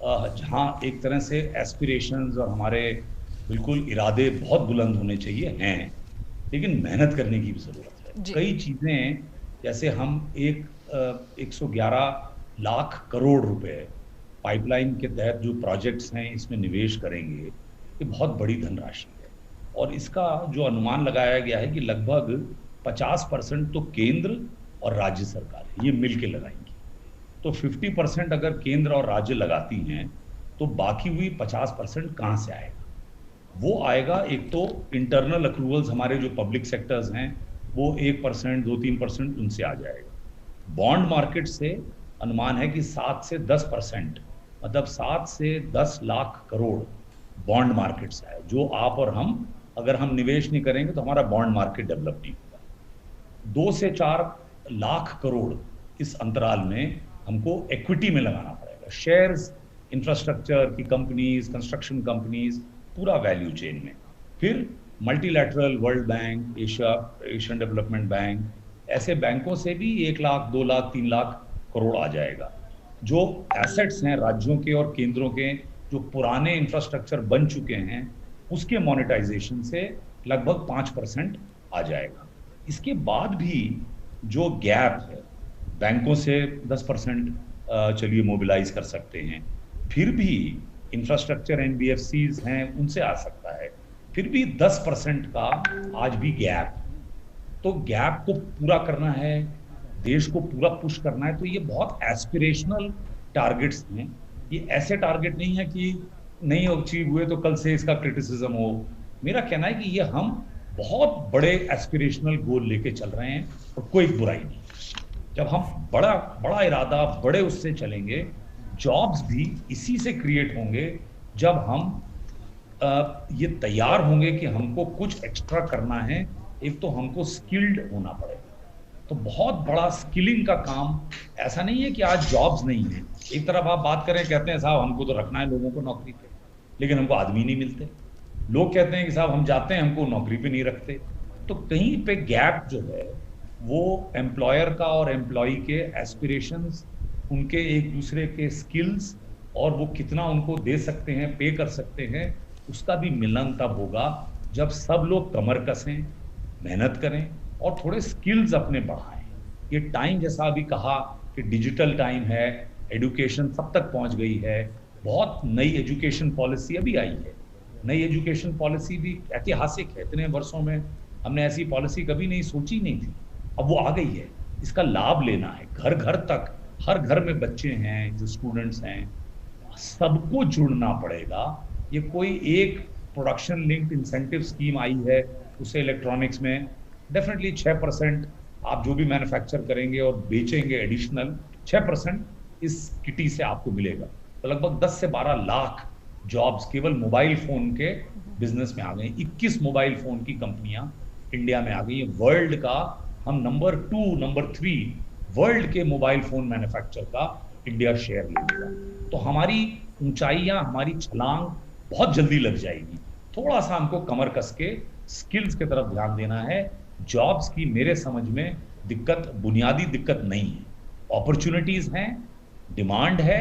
जहाँ एक तरह से एस्पिरेशंस और हमारे बिल्कुल इरादे बहुत बुलंद होने चाहिए हैं, लेकिन मेहनत करने की भी ज़रूरत है। जी। कई चीज़ें, जैसे हम 111 लाख करोड़ रुपए पाइपलाइन के तहत जो प्रोजेक्ट्स हैं इसमें निवेश करेंगे, ये बहुत बड़ी धनराशि है और इसका जो अनुमान लगाया गया है कि लगभग 50% तो केंद्र और राज्य सरकार है, ये मिल के लगाएंगी। तो 50% अगर केंद्र और राज्य लगाती हैं तो बाकी हुई 50% कहाँ से आएगा? वो आएगा, एक तो इंटरनल अक्रूवल्स, हमारे जो पब्लिक सेक्टर्स हैं वो 1%, 2-3% उनसे आ जाएगा। बॉन्ड मार्केट से अनुमान है कि 7 से 10%, मतलब 7 से 10 लाख करोड़ बॉन्ड मार्केट से आए, जो आप और हम, अगर हम निवेश नहीं करेंगे तो हमारा बॉन्ड मार्केट डेवलप नहीं होगा। 2 से 4 लाख करोड़ इस अंतराल में हमको एक्विटी में लगाना पड़ेगा, शेयर्स, इंफ्रास्ट्रक्चर की कंपनीज, कंस्ट्रक्शन कंपनीज, पूरा वैल्यू चेन में। फिर multilateral, world bank, Asian development bank, ऐसे बैंकों से भी 1 लाख, 2 लाख, 3 लाख करोड़ आ जाएगा। जो एसेट्स हैं राज्यों के और केंद्रों के, जो पुराने इंफ्रास्ट्रक्चर बन चुके हैं, उसके मोनेटाइजेशन से लगभग 5% आ जाएगा। इसके बाद भी जो गैप है, बैंकों से 10% चलिए मोबिलाइज कर सकते हैं, फिर भी इंफ्रास्ट्रक्चर एनबीएफसीज हैं उनसे आ सकता है, फिर भी 10% का आज भी गैप। तो गैप को पूरा करना है, देश को पूरा पुश करना है, तो ये बहुत एस्पिरेशनल टारगेट्स हैं। ये ऐसे टारगेट नहीं है कि नहीं अचीव हुए तो कल से इसका क्रिटिसिज्म हो। मेरा कहना है कि ये हम बहुत बड़े एस्पिरेशनल गोल लेके चल रहे हैं और कोई बुराई नहीं। जब हम बड़ा इरादा, बड़े उससे चलेंगे, जॉब्स भी इसी से क्रिएट होंगे जब हम ये तैयार होंगे कि हमको कुछ एक्स्ट्रा करना है। एक तो हमको स्किल्ड होना पड़ेगा, तो बहुत बड़ा स्किलिंग का काम। ऐसा नहीं है कि आज जॉब्स नहीं है। एक तरफ आप बात करें, कहते हैं साहब हमको तो रखना है लोगों को नौकरी पे, लेकिन हमको आदमी नहीं मिलते। लोग कहते हैं कि साहब हम जाते हैं, हमको नौकरी पे नहीं रखते। तो कहीं पे गैप जो है वो एम्प्लॉयर का और एम्प्लॉई के एस्पिरेशंस, उनके एक दूसरे के स्किल्स और वो कितना उनको दे सकते हैं, पे कर सकते हैं, उसका भी मिलन तब होगा जब सब लोग कमर कसें, मेहनत करें और थोड़े स्किल्स अपने बढ़ाएं। ये टाइम, जैसा अभी कहा कि डिजिटल टाइम है, एजुकेशन सब तक पहुंच गई है, बहुत नई एजुकेशन पॉलिसी अभी आई है। नई एजुकेशन पॉलिसी भी ऐतिहासिक है, इतने वर्षों में हमने ऐसी पॉलिसी कभी नहीं सोची नहीं थी, अब वो आ गई है। इसका लाभ लेना है, घर घर तक, हर घर में बच्चे हैं, जो स्टूडेंट्स हैं, सबको जुड़ना पड़ेगा। ये कोई एक प्रोडक्शन लिंक्ड इंसेंटिव स्कीम आई है, उससे इलेक्ट्रॉनिक्स में डेफिनेटली 6% आप जो भी मैन्युफैक्चर करेंगे और बेचेंगे एडिशनल 6% इस किटी से आपको मिलेगा। तो लगभग 10 से 12 लाख जॉब्स केवल मोबाइल फोन के बिजनेस में आ गए। 21 मोबाइल फोन की कंपनियां इंडिया में आ गई है। वर्ल्ड का हम नंबर 2, नंबर 3 वर्ल्ड के मोबाइल फोन मैन्युफैक्चर का इंडिया शेयर लेगा। तो हमारी ऊंचाइयां, हमारी छलांग बहुत जल्दी लग जाएगी। थोड़ा सा हमको कमर कस के स्किल्स की तरफ ध्यान देना है। जॉब्स की मेरे समझ में दिक्कत, बुनियादी दिक्कत नहीं है, अपॉर्चुनिटीज हैं, डिमांड है,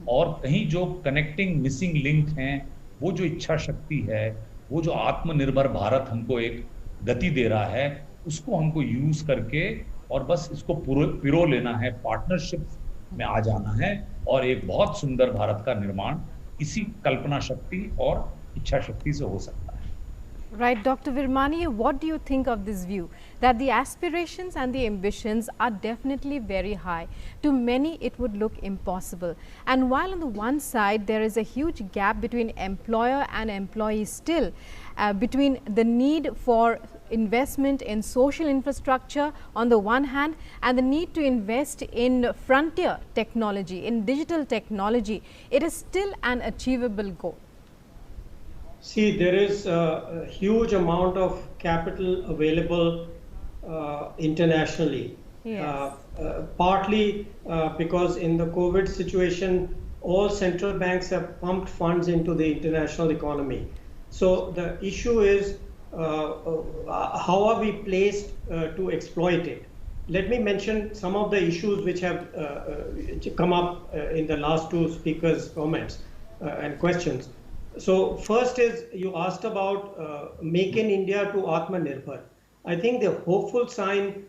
और कहीं जो कनेक्टिंग मिसिंग लिंक हैं, वो जो इच्छा शक्ति है, वो जो आत्मनिर्भर भारत हमको एक गति दे रहा है, उसको हमको यूज करके और बस इसको पिरो लेना है, पार्टनरशिप में आ जाना है और एक बहुत सुंदर भारत का निर्माण इसी कल्पना शक्ति और इच्छा शक्ति से हो सकता है। Right, Dr. Virmani, what do you think of this view that the aspirations and the ambitions are definitely very high? To many, it would look impossible. And while on the one side, there is a huge gap between employer and employee still, between the need for investment in social infrastructure on the one hand and the need to invest in frontier technology, in digital technology, it is still an achievable goal. See, there is a huge amount of capital available internationally. Yes. Partly because in the COVID situation, all central banks have pumped funds into the international economy. So the issue is how are we placed to exploit it? let me mention some of the issues which have come up in the last two speakers' comments and questions. So first is, you asked about Make in India to Atmanirbhar. I think the hopeful sign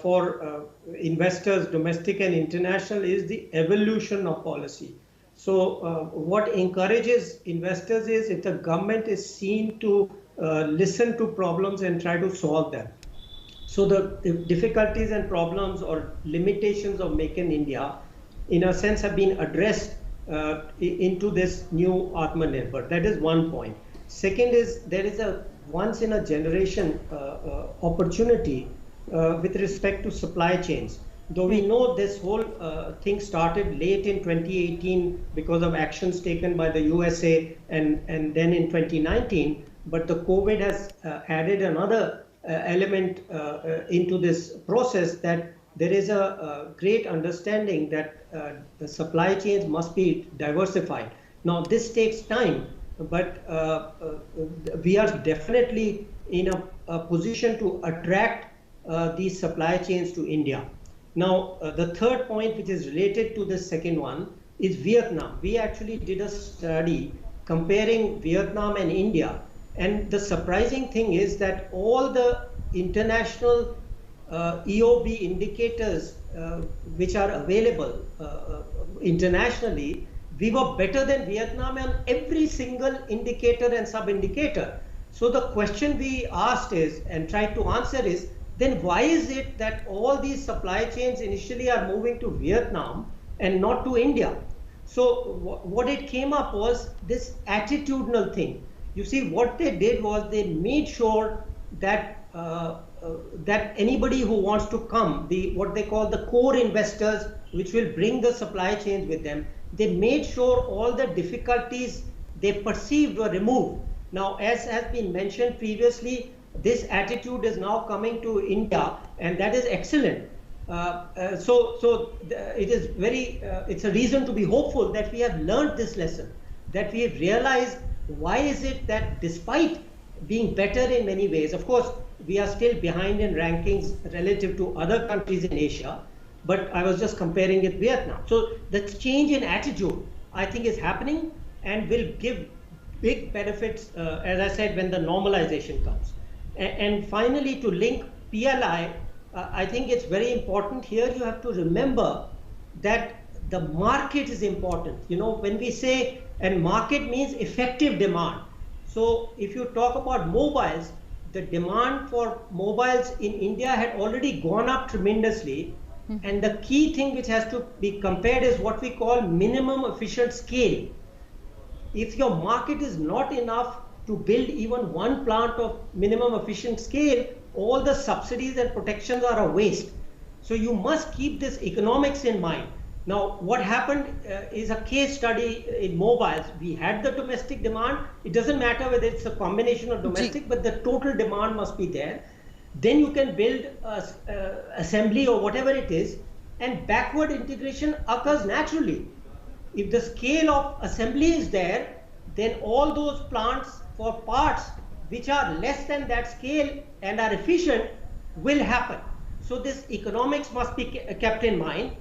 for investors, domestic and international, is the evolution of policy. So what encourages investors is if the government is seen to listen to problems and try to solve them. So the difficulties and problems or limitations of Make in India, in a sense, have been addressed into this new Atmanirbhar. That is one point. Second is, there is a once in a generation opportunity with respect to supply chains. Though we know this whole thing started late in 2018 because of actions taken by the USA and then in 2019, but the COVID has added another element into this process, that there is a great understanding that the supply chains must be diversified. Now this takes time, but we are definitely in a position to attract these supply chains to India. Now the third point, which is related to the second one, is Vietnam. We actually did a study comparing Vietnam and India. And the surprising thing is that all the international EOB indicators which are available internationally, we were better than Vietnam on every single indicator and sub-indicator. So the question we asked is, and tried to answer is, then why is it that all these supply chains initially are moving to Vietnam and not to India? So what it came up was this attitudinal thing. You see, what they did was they made sure that that anybody who wants to come, what they call the core investors, which will bring the supply chains with them, they made sure all the difficulties they perceived were removed. Now, as has been mentioned previously, this attitude is now coming to India, and that is excellent. It is it's a reason to be hopeful that we have learned this lesson, that we have realized why is it that despite being better in many ways, of course, we are still behind in rankings relative to other countries in Asia, but I was just comparing it with Vietnam. So the change in attitude, I think, is happening and will give big benefits, as I said, when the normalization comes. And finally, to link PLI, I think it's very important here. You have to remember that the market is important. You know, when we say, and market means effective demand. So if you talk about mobiles, the demand for mobiles in India had already gone up tremendously. And the key thing which has to be compared is what we call minimum efficient scale. If your market is not enough to build even one plant of minimum efficient scale, all the subsidies and protections are a waste. So you must keep this economics in mind. Now, what happened is a case study in mobiles. We had the domestic demand. It doesn't matter whether it's a combination of domestic, but the total demand must be there. Then you can build assembly or whatever it is, and backward integration occurs naturally. If the scale of assembly is there, then all those plants for parts which are less than that scale and are efficient will happen. So this economics must be kept in mind.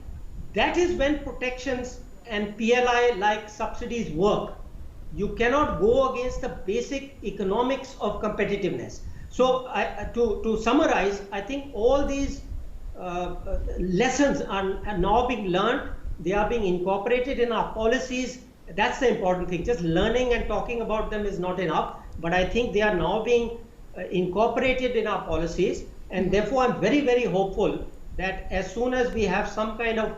That is when protections and PLI like subsidies work. You cannot go against the basic economics of competitiveness. So to summarize, I think all these lessons are now being learned. They are being incorporated in our policies. That's the important thing. Just learning and talking about them is not enough. But I think they are now being incorporated in our policies. And therefore, I'm very, very hopeful that as soon as we have some kind of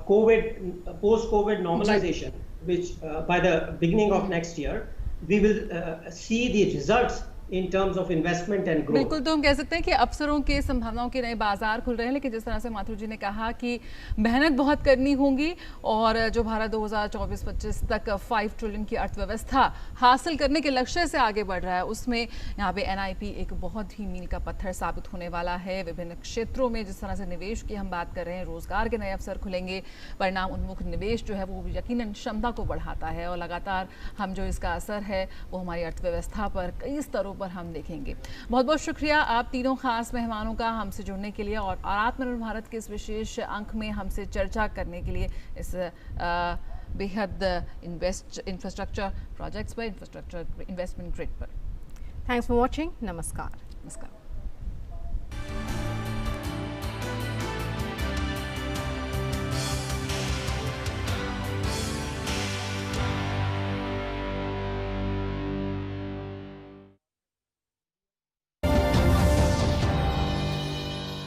post-COVID normalization, which by the beginning of next year, we will see the results in terms of investment and growth. बिल्कुल, तो हम कह सकते हैं कि अवसरों के संभावनाओं के नए बाजार खुल रहे हैं, लेकिन जिस तरह से माथुर जी ने कहा कि मेहनत बहुत करनी होगी और जो भारत 2024-25 तक 5 ट्रिलियन की अर्थव्यवस्था हासिल करने के लक्ष्य से आगे बढ़ रहा है, उसमें यहाँ पे NIP एक बहुत ही मील का पत्थर साबित होने वाला है। विभिन्न क्षेत्रों में जिस तरह से निवेश की हम बात कर रहे हैं, रोजगार के नए अवसर खुलेंगे, परिणाम उन्मुख निवेश जो है वो यकीनन क्षमता को बढ़ाता है और लगातार हम जो इसका असर है वो हमारी अर्थव्यवस्था पर कई स्तरों पर हम देखेंगे। बहुत बहुत शुक्रिया आप तीनों खास मेहमानों का हमसे जुड़ने के लिए और आत्मनिर्भर भारत के इस विशेष अंक में हमसे चर्चा करने के लिए, इस बेहद इंफ्रास्ट्रक्चर प्रोजेक्ट्स पर, इंफ्रास्ट्रक्चर इन्वेस्टमेंट ग्रिड पर। Thanks for watching. नमस्कार। नमस्कार।